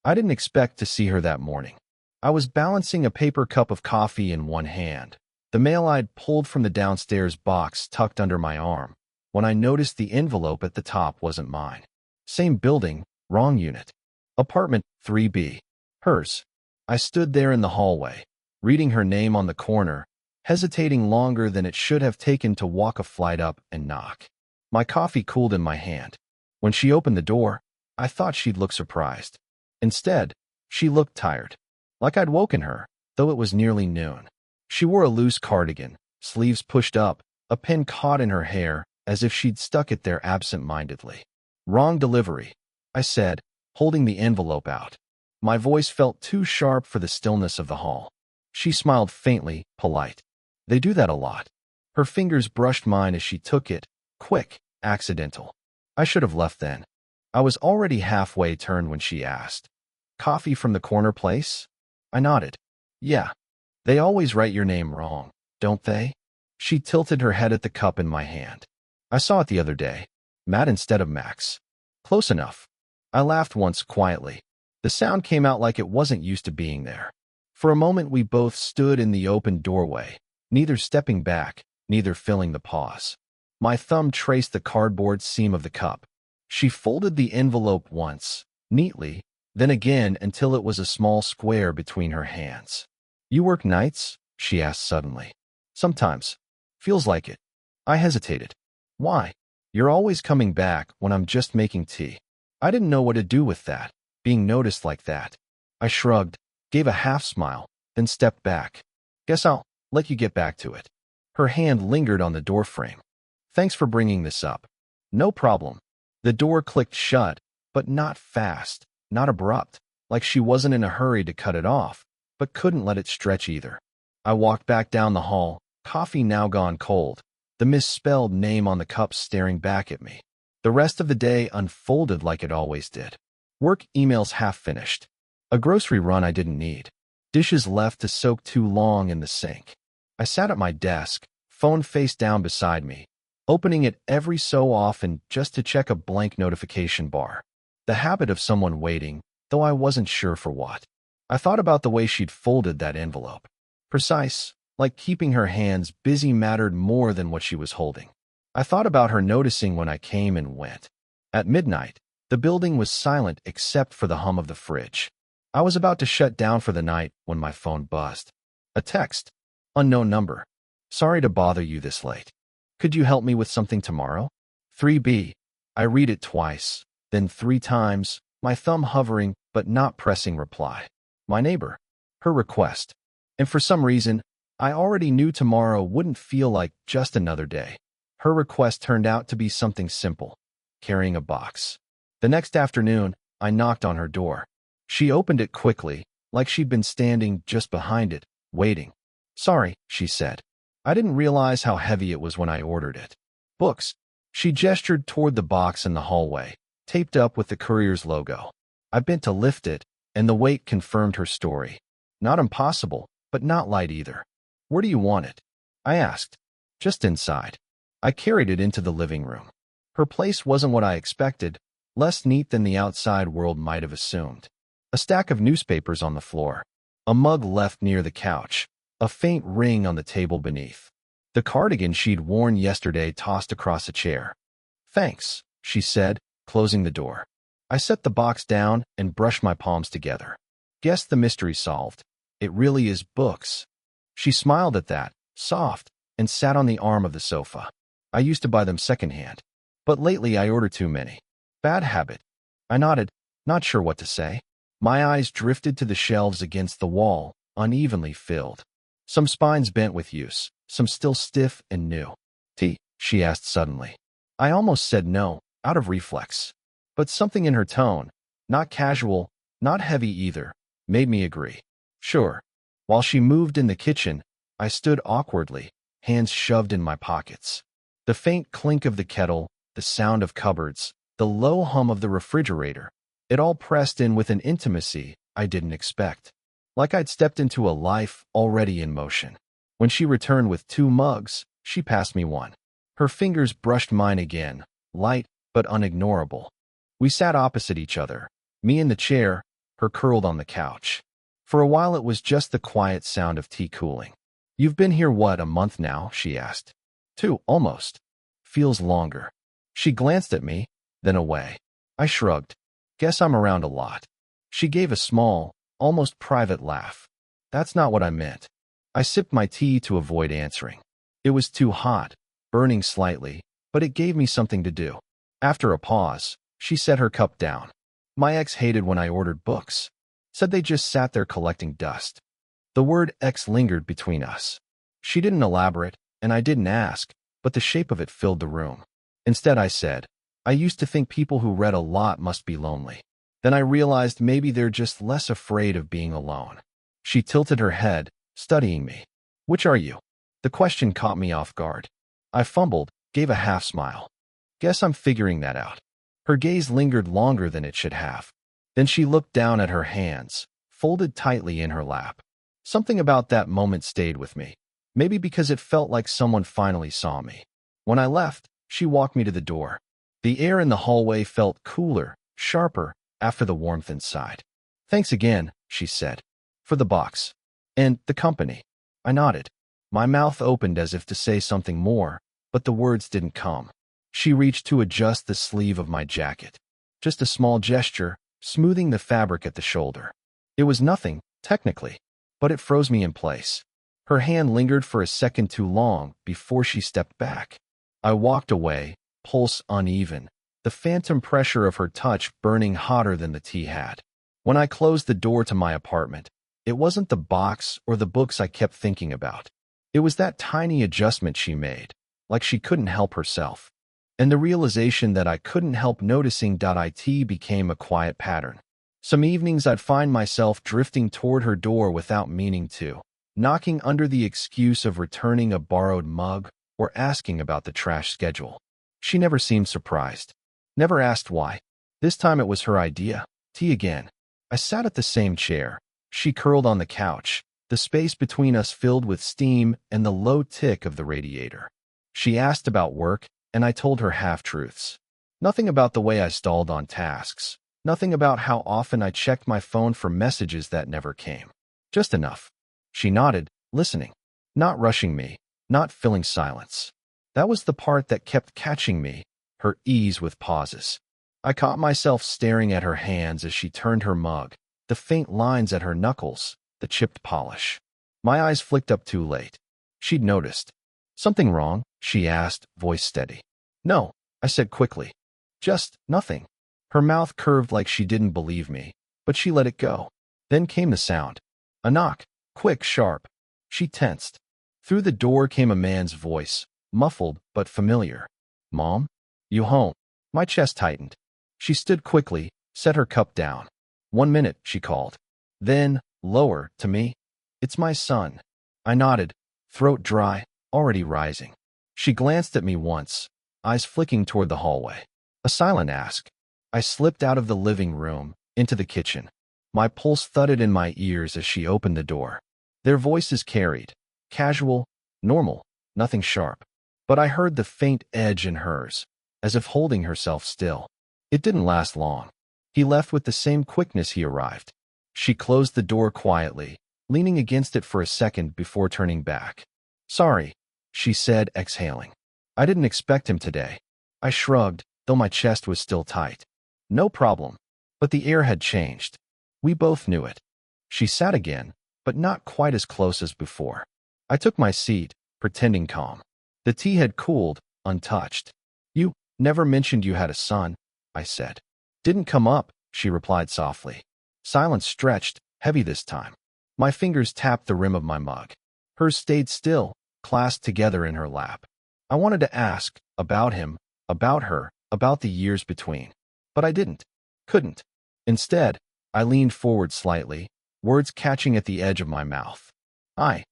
I didn't expect to see her that morning. I was balancing a paper cup of coffee in one hand, the mail I'd pulled from the downstairs box tucked under my arm, when I noticed the envelope at the top wasn't mine. Same building, wrong unit. Apartment 3B. Hers. I stood there in the hallway, reading her name on the corner, hesitating longer than it should have taken to walk a flight up and knock. My coffee cooled in my hand. When she opened the door, I thought she'd look surprised. Instead, she looked tired, like I'd woken her, though it was nearly noon. She wore a loose cardigan, sleeves pushed up, a pin caught in her hair, as if she'd stuck it there absent-mindedly. "Wrong delivery," I said, holding the envelope out. My voice felt too sharp for the stillness of the hall. She smiled faintly, polite. "They do that a lot." Her fingers brushed mine as she took it. Quick, accidental. I should have left then. I was already halfway turned when she asked, "Coffee from the corner place?" I nodded. "Yeah. They always write your name wrong, don't they?" She tilted her head at the cup in my hand. "I saw it the other day. Matt instead of Max." "Close enough." I laughed once quietly. The sound came out like it wasn't used to being there. For a moment we both stood in the open doorway, neither stepping back, neither filling the pause. My thumb traced the cardboard seam of the cup. She folded the envelope once, neatly, then again until it was a small square between her hands. "You work nights?" she asked suddenly. "Sometimes. Feels like it." I hesitated. "Why?" "You're always coming back when I'm just making tea." I didn't know what to do with that, being noticed like that. I shrugged, gave a half-smile, then stepped back. "Guess I'll let you get back to it." Her hand lingered on the doorframe. "Thanks for bringing this up." "No problem." The door clicked shut, but not fast, not abrupt, like she wasn't in a hurry to cut it off, but couldn't let it stretch either. I walked back down the hall, coffee now gone cold, the misspelled name on the cup staring back at me. The rest of the day unfolded like it always did. Work emails half finished. A grocery run I didn't need. Dishes left to soak too long in the sink. I sat at my desk, phone face down beside me, opening it every so often just to check a blank notification bar. The habit of someone waiting, though I wasn't sure for what. I thought about the way she'd folded that envelope. Precise, like keeping her hands busy mattered more than what she was holding. I thought about her noticing when I came and went. At midnight, the building was silent except for the hum of the fridge. I was about to shut down for the night when my phone buzzed. A text. Unknown number. "Sorry to bother you this late. Could you help me with something tomorrow?" 3B. I read it twice, then 3 times, my thumb hovering but not pressing reply. My neighbor. Her request. And for some reason, I already knew tomorrow wouldn't feel like just another day. Her request turned out to be something simple. Carrying a box. The next afternoon, I knocked on her door. She opened it quickly, like she'd been standing just behind it, waiting. "Sorry," she said. "I didn't realize how heavy it was when I ordered it." "Books." She gestured toward the box in the hallway, taped up with the courier's logo. I bent to lift it, and the weight confirmed her story. Not impossible, but not light either. "Where do you want it?" I asked. "Just inside." I carried it into the living room. Her place wasn't what I expected, less neat than the outside world might have assumed. A stack of newspapers on the floor, a mug left near the couch, a faint ring on the table beneath. The cardigan she'd worn yesterday tossed across a chair. "Thanks," she said, closing the door. I set the box down and brushed my palms together. Guess the mystery solved. It really is books. She smiled at that, soft, and sat on the arm of the sofa. I used to buy them secondhand, but lately I order too many. Bad habit. I nodded, not sure what to say. My eyes drifted to the shelves against the wall, unevenly filled. Some spines bent with use, some still stiff and new. "Tea?" she asked suddenly. I almost said no, out of reflex. But something in her tone, not casual, not heavy either, made me agree. "Sure." While she moved in the kitchen, I stood awkwardly, hands shoved in my pockets. The faint clink of the kettle, the sound of cupboards, the low hum of the refrigerator, it all pressed in with an intimacy I didn't expect. Like I'd stepped into a life already in motion. When she returned with 2 mugs, she passed me one. Her fingers brushed mine again, light but unignorable. We sat opposite each other, me in the chair, her curled on the couch. For a while it was just the quiet sound of tea cooling. "You've been here, what, a month now?" she asked. "2, almost. Feels longer." She glanced at me, then away. I shrugged. "Guess I'm around a lot." She gave a small, almost private laugh. "That's not what I meant." I sipped my tea to avoid answering. It was too hot, burning slightly, but it gave me something to do. After a pause, she set her cup down. "My ex hated when I ordered books. Said they just sat there collecting dust." The word ex lingered between us. She didn't elaborate, and I didn't ask, but the shape of it filled the room. Instead I said, "I used to think people who read a lot must be lonely. Then I realized maybe they're just less afraid of being alone." She tilted her head, studying me. "Which are you?" The question caught me off guard. I fumbled, gave a half smile. "Guess I'm figuring that out." Her gaze lingered longer than it should have. Then she looked down at her hands, folded tightly in her lap. Something about that moment stayed with me. Maybe because it felt like someone finally saw me. When I left, she walked me to the door. The air in the hallway felt cooler, sharper, after the warmth inside. "Thanks again," she said. "For the box. And the company." I nodded. My mouth opened as if to say something more, but the words didn't come. She reached to adjust the sleeve of my jacket. Just a small gesture, smoothing the fabric at the shoulder. It was nothing, technically, but it froze me in place. Her hand lingered for a second too long before she stepped back. I walked away, pulse uneven, the phantom pressure of her touch burning hotter than the tea had. When I closed the door to my apartment, it wasn't the box or the books I kept thinking about. It was that tiny adjustment she made, like she couldn't help herself. And the realization that I couldn't help noticing. It became a quiet pattern. Some evenings I'd find myself drifting toward her door without meaning to, knocking under the excuse of returning a borrowed mug or asking about the trash schedule. She never seemed surprised. Never asked why. This time it was her idea. Tea again. I sat at the same chair. She curled on the couch, the space between us filled with steam and the low tick of the radiator. She asked about work, and I told her half-truths. Nothing about the way I stalled on tasks. Nothing about how often I checked my phone for messages that never came. Just enough. She nodded, listening. Not rushing me, not filling silence. That was the part that kept catching me, her ease with pauses. I caught myself staring at her hands as she turned her mug, the faint lines at her knuckles, the chipped polish. My eyes flicked up too late. She'd noticed. "Something wrong?" she asked, voice steady. "No," I said quickly. "Just nothing." Her mouth curved like she didn't believe me, but she let it go. Then came the sound. A knock, quick, sharp. She tensed. Through the door came a man's voice, muffled but familiar. "Mom? You home?" My chest tightened. She stood quickly, set her cup down. "1 minute," she called. Then, lower, to me. "It's my son." I nodded, throat dry, already rising. She glanced at me once, eyes flicking toward the hallway. A silent ask. I slipped out of the living room, into the kitchen. My pulse thudded in my ears as she opened the door. Their voices carried. Casual, normal, nothing sharp. But I heard the faint edge in hers, as if holding herself still. It didn't last long. He left with the same quickness he arrived. She closed the door quietly, leaning against it for a second before turning back. "Sorry," she said, exhaling. "I didn't expect him today." I shrugged, though my chest was still tight. "No problem." But the air had changed. We both knew it. She sat again, but not quite as close as before. I took my seat, pretending calm. The tea had cooled, untouched. "You never mentioned you had a son," I said. "Didn't come up," she replied softly. Silence stretched, heavy this time. My fingers tapped the rim of my mug. Hers stayed still, clasped together in her lap. I wanted to ask, about him, about her, about the years between. But I didn't. Couldn't. Instead, I leaned forward slightly, words catching at the edge of my mouth.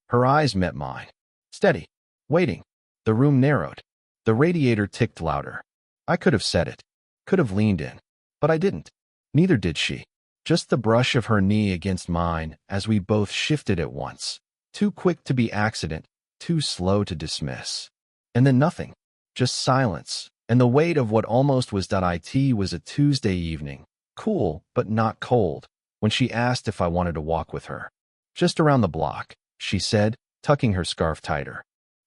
Her eyes met mine. Steady. Waiting. The room narrowed. The radiator ticked louder. I could have said it. Could have leaned in. But I didn't. Neither did she. Just the brush of her knee against mine as we both shifted at once. Too quick to be accident, too slow to dismiss. And then nothing. Just silence. And the weight of what almost was. It was a Tuesday evening. Cool, but not cold. when she asked if I wanted to walk with her. Just around the block, she said, tucking her scarf tighter.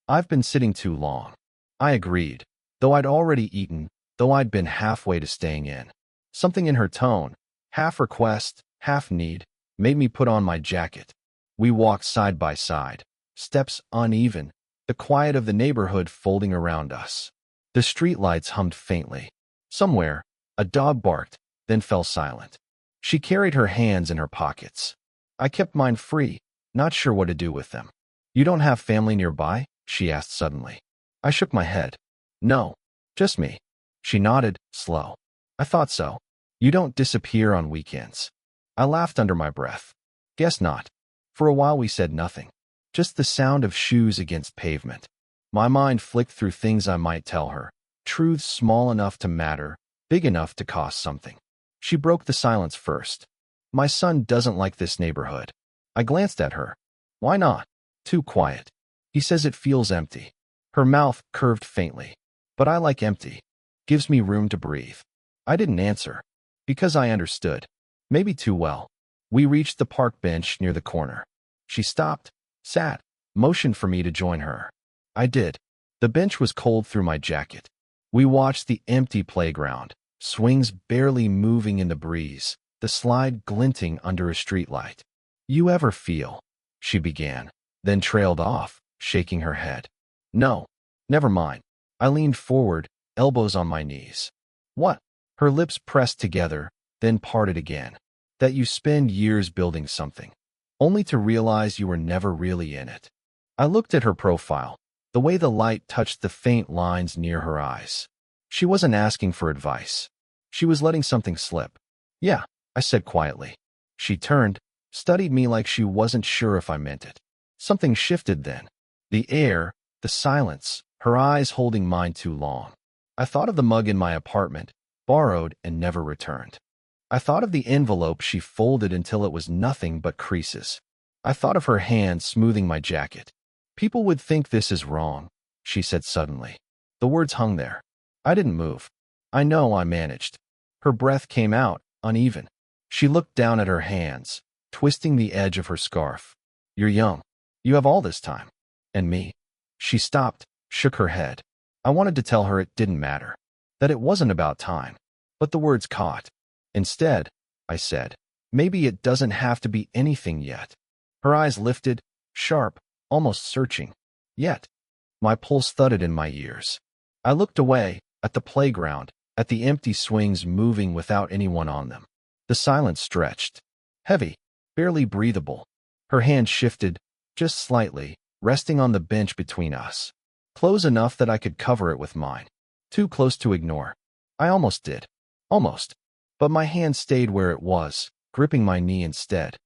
I've been sitting too long. I agreed, though I'd already eaten, though I'd been halfway to staying in. Something in her tone, half request, half need, made me put on my jacket. We walked side by side, steps uneven, the quiet of the neighborhood folding around us. The streetlights hummed faintly. Somewhere, a dog barked, then fell silent. She carried her hands in her pockets. I kept mine free, not sure what to do with them. You don't have family nearby? She asked suddenly. I shook my head. No, just me. She nodded, slow. I thought so. You don't disappear on weekends. I laughed under my breath. Guess not. For a while we said nothing. Just the sound of shoes against pavement. My mind flicked through things I might tell her. Truths small enough to matter, big enough to cost something. She broke the silence first. My son doesn't like this neighborhood. I glanced at her. Why not? Too quiet. He says it feels empty. Her mouth curved faintly. But I like empty. Gives me room to breathe. I didn't answer. Because I understood. Maybe too well. We reached the park bench near the corner. She stopped, sat, motioned for me to join her. I did. The bench was cold through my jacket. We watched the empty playground, swings barely moving in the breeze, the slide glinting under a streetlight. You ever feel? She began, then trailed off, shaking her head. No, never mind. I leaned forward, elbows on my knees. What? Her lips pressed together, then parted again. That you spend years building something, only to realize you were never really in it. I looked at her profile, the way the light touched the faint lines near her eyes. She wasn't asking for advice. She was letting something slip. Yeah, I said quietly. She turned, studied me like she wasn't sure if I meant it. Something shifted then. The air, the silence, her eyes holding mine too long. I thought of the mug in my apartment, borrowed and never returned. I thought of the envelope she folded until it was nothing but creases. I thought of her hand smoothing my jacket. People would think this is wrong, she said suddenly. The words hung there. I didn't move. I know I managed. Her breath came out, uneven. She looked down at her hands, twisting the edge of her scarf. You're young. You have all this time. And me. She stopped, shook her head. I wanted to tell her it didn't matter, that it wasn't about time. But the words caught. Instead, I said, maybe it doesn't have to be anything yet. Her eyes lifted, sharp, almost searching. Yet, my pulse thudded in my ears. I looked away, at the playground, at the empty swings moving without anyone on them. The silence stretched. Heavy, barely breathable. Her hand shifted, just slightly, resting on the bench between us. Close enough that I could cover it with mine. Too close to ignore. I almost did. Almost. But my hand stayed where it was, gripping my knee instead.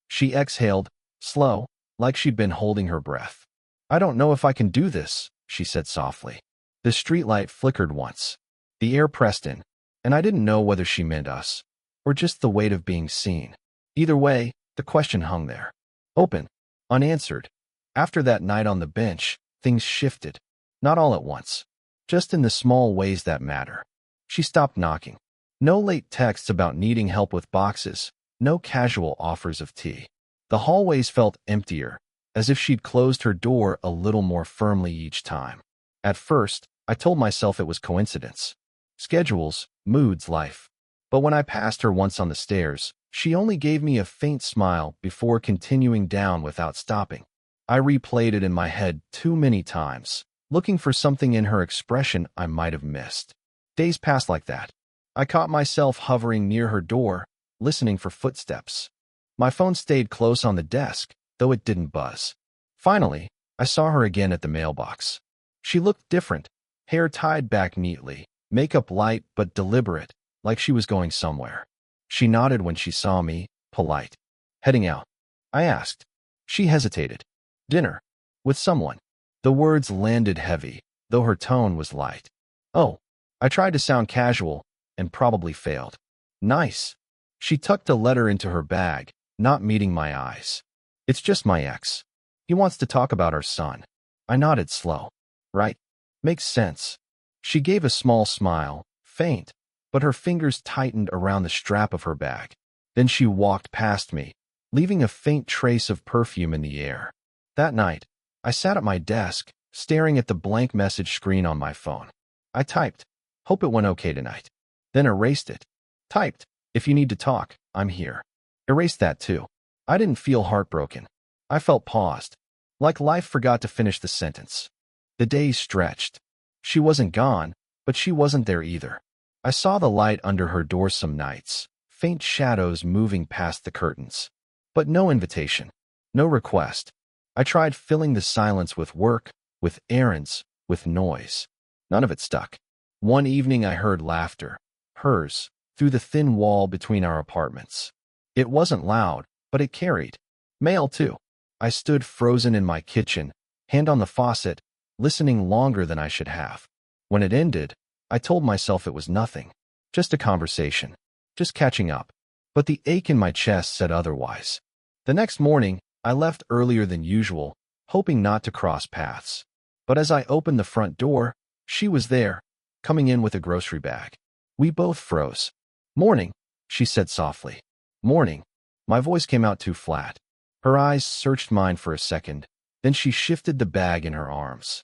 She exhaled, slow, like she'd been holding her breath. I don't know if I can do this, she said softly. The streetlight flickered once. The air pressed in, and I didn't know whether she meant us, or just the weight of being seen. Either way, the question hung there. Open, unanswered. After that night on the bench, things shifted. Not all at once. Just in the small ways that matter. She stopped knocking. No late texts about needing help with boxes, no casual offers of tea. The hallways felt emptier, as if she'd closed her door a little more firmly each time. At first, I told myself it was coincidence. Schedules, moods, life. But when I passed her once on the stairs, she only gave me a faint smile before continuing down without stopping. I replayed it in my head too many times, looking for something in her expression I might have missed. Days passed like that. I caught myself hovering near her door, listening for footsteps. My phone stayed close on the desk, though it didn't buzz. Finally, I saw her again at the mailbox. She looked different, hair tied back neatly, makeup light but deliberate, like she was going somewhere. She nodded when she saw me, polite. Heading out? I asked. She hesitated. Dinner. With someone. The words landed heavy, though her tone was light. Oh. I tried to sound casual, and probably failed. Nice. She tucked a letter into her bag, not meeting my eyes. It's just my ex. He wants to talk about our son. I nodded slow. Right. Makes sense. She gave a small smile, faint, but her fingers tightened around the strap of her bag. Then she walked past me, leaving a faint trace of perfume in the air. That night, I sat at my desk, staring at the blank message screen on my phone. I typed, "Hope it went okay tonight." Then erased it. Typed, "If you need to talk, I'm here." Erased that too. I didn't feel heartbroken. I felt paused, like life forgot to finish the sentence. The days stretched. She wasn't gone, but she wasn't there either. I saw the light under her door some nights, faint shadows moving past the curtains. But no invitation, no request. I tried filling the silence with work, with errands, with noise. None of it stuck. One evening I heard laughter, hers, through the thin wall between our apartments. It wasn't loud, but it carried. Mail too. I stood frozen in my kitchen, hand on the faucet, listening longer than I should have. When it ended, I told myself it was nothing. Just a conversation. Just catching up. But the ache in my chest said otherwise. The next morning, I left earlier than usual, hoping not to cross paths. But as I opened the front door, she was there, coming in with a grocery bag. We both froze. "Morning," she said softly. "Morning." My voice came out too flat. Her eyes searched mine for a second, then she shifted the bag in her arms.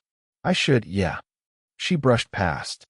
Yeah. She brushed past.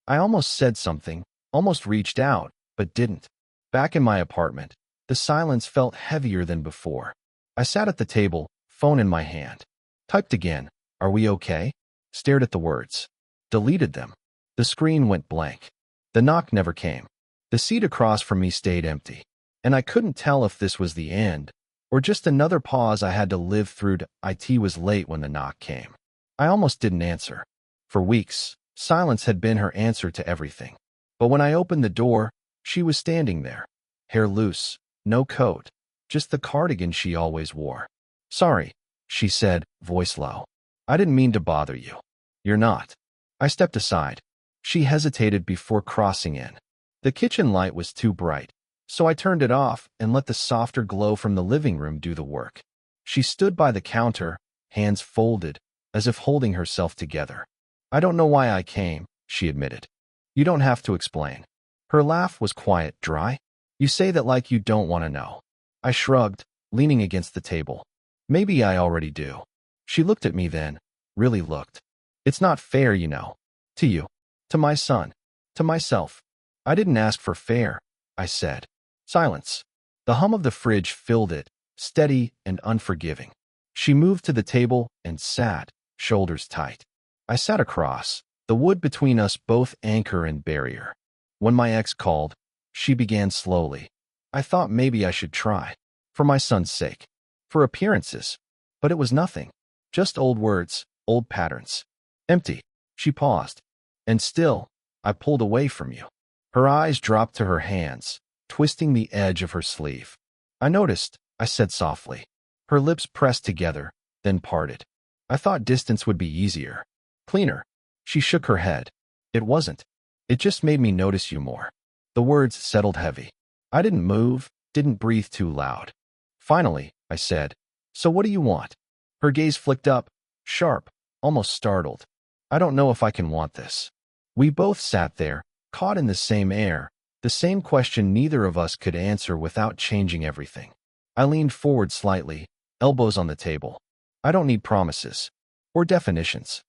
I almost said something, almost reached out, but didn't. Back in my apartment, the silence felt heavier than before. I sat at the table, phone in my hand. Typed again, "Are we okay?" Stared at the words. Deleted them. The screen went blank. The knock never came. The seat across from me stayed empty. And I couldn't tell if this was the end, or just another pause I had to live through. It was late when the knock came. I almost didn't answer. For weeks, silence had been her answer to everything. But when I opened the door, she was standing there. Hair loose, no coat, just the cardigan she always wore. "Sorry," she said, voice low. "I didn't mean to bother you." "You're not." I stepped aside. She hesitated before crossing in. The kitchen light was too bright, so I turned it off and let the softer glow from the living room do the work. She stood by the counter, hands folded, as if holding herself together. "I don't know why I came," she admitted. "You don't have to explain." Her laugh was quiet, dry. "You say that like you don't want to know." I shrugged, leaning against the table. "Maybe I already do." She looked at me then, really looked. "It's not fair, you know. To you. To my son. To myself." "I didn't ask for fair," I said. Silence. The hum of the fridge filled it, steady and unforgiving. She moved to the table and sat, shoulders tight. I sat across, the wood between us both anchor and barrier. When my ex called, she began slowly. "I thought maybe I should try. For my son's sake. For appearances." But it was nothing. Just old words, old patterns. Empty. She paused. "And still, I pulled away from you." Her eyes dropped to her hands, twisting the edge of her sleeve. "I noticed," I said softly. Her lips pressed together, then parted. "I thought distance would be easier. Cleaner." She shook her head. "It wasn't. It just made me notice you more." The words settled heavy. I didn't move, didn't breathe too loud. Finally, I said, "So what do you want?" Her gaze flicked up, sharp, almost startled. "I don't know if I can want this." We both sat there, caught in the same air, the same question neither of us could answer without changing everything. I leaned forward slightly, elbows on the table. "I don't need promises. Or definitions.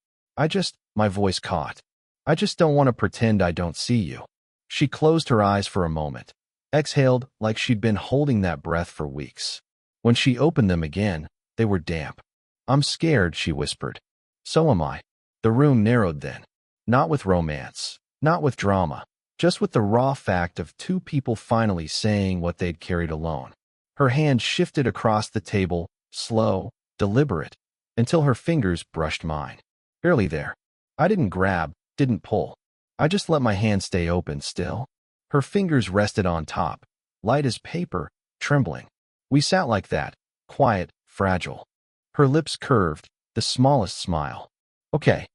My voice caught. "I just don't want to pretend I don't see you." She closed her eyes for a moment, exhaled like she'd been holding that breath for weeks. When she opened them again, they were damp. "I'm scared," she whispered. "So am I." The room narrowed then. Not with romance, not with drama, just with the raw fact of two people finally saying what they'd carried alone. Her hand shifted across the table, slow, deliberate, until her fingers brushed mine. Barely there. I didn't grab, didn't pull. I just let my hand stay open still. Her fingers rested on top, light as paper, trembling. We sat like that, quiet, fragile. Her lips curved, the smallest smile. Okay.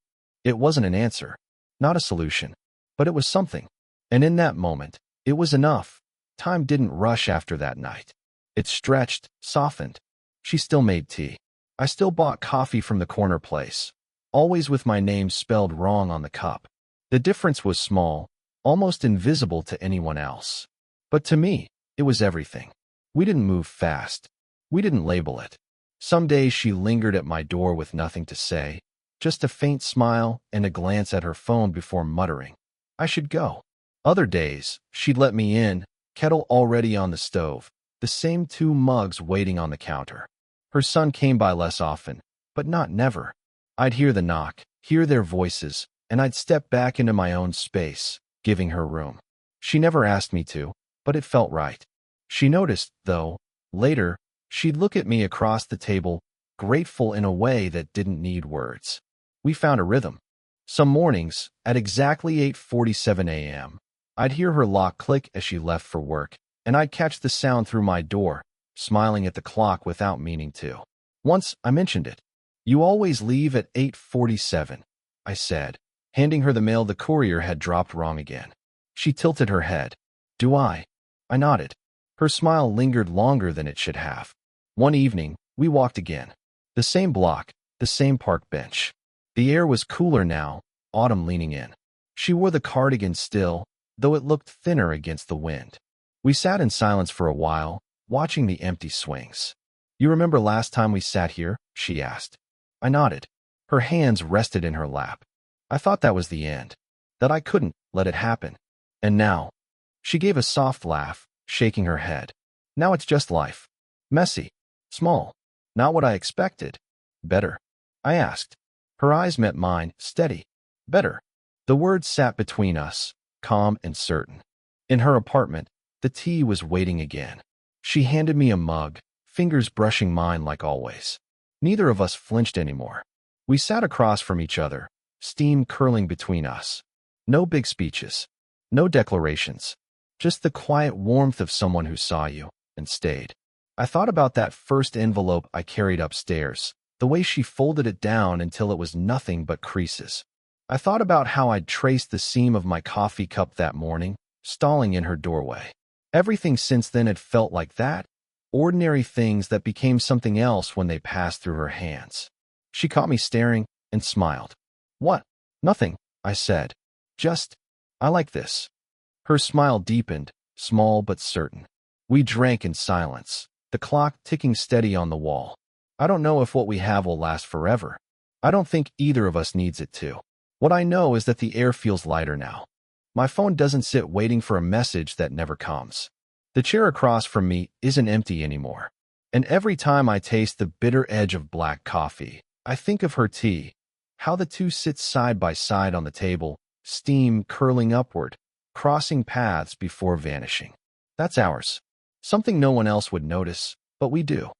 It wasn't an answer, not a solution, but it was something. And in that moment, it was enough. Time didn't rush after that night. It stretched, softened. She still made tea. I still bought coffee from the corner place, always with my name spelled wrong on the cup. The difference was small, almost invisible to anyone else. But to me, It was everything. We didn't move fast. We didn't label it. Some days she lingered at my door with nothing to say, just a faint smile and a glance at her phone before muttering, "I should go." Other days, she'd let me in, kettle already on the stove, the same 2 mugs waiting on the counter. Her son came by less often, but not never. I'd hear the knock, hear their voices, and I'd step back into my own space, giving her room. She never asked me to, but it felt right. She noticed, though. Later, she'd look at me across the table, grateful in a way that didn't need words. We found a rhythm. Some mornings, at exactly 8:47 a.m., I'd hear her lock click as she left for work, and I'd catch the sound through my door, smiling at the clock without meaning to. Once, I mentioned it. "You always leave at 8:47, I said, handing her the mail the courier had dropped wrong again. She tilted her head. "Do I?" I nodded. Her smile lingered longer than it should have. One evening, we walked again. The same block, the same park bench. The air was cooler now, autumn leaning in. She wore the cardigan still, though it looked thinner against the wind. We sat in silence for a while, watching the empty swings. "You remember last time we sat here?" she asked. I nodded. Her hands rested in her lap. I thought that was the end, that I couldn't let it happen. And now, she gave a soft laugh, shaking her head. "Now it's just life. Messy. Small. Not what I expected. Better." I asked. Her eyes met mine, steady. "Better." The words sat between us, calm and certain. In her apartment, the tea was waiting again. She handed me a mug, fingers brushing mine like always. Neither of us flinched anymore. We sat across from each other, steam curling between us. No big speeches. No declarations. Just the quiet warmth of someone who saw you and stayed. I thought about that first envelope I carried upstairs, the way she folded it down until it was nothing but creases. I thought about how I'd traced the seam of my coffee cup that morning, stalling in her doorway. Everything since then had felt like that, ordinary things that became something else when they passed through her hands. She caught me staring and smiled. "What?" "Nothing," I said. "Just, I like this." Her smile deepened, small but certain. We drank in silence, the clock ticking steady on the wall. I don't know if what we have will last forever. I don't think either of us needs it to. What I know is that the air feels lighter now. My phone doesn't sit waiting for a message that never comes. The chair across from me isn't empty anymore. And every time I taste the bitter edge of black coffee, I think of her tea, how the two sit side by side on the table, steam curling upward, crossing paths before vanishing. That's ours. Something no one else would notice, but we do.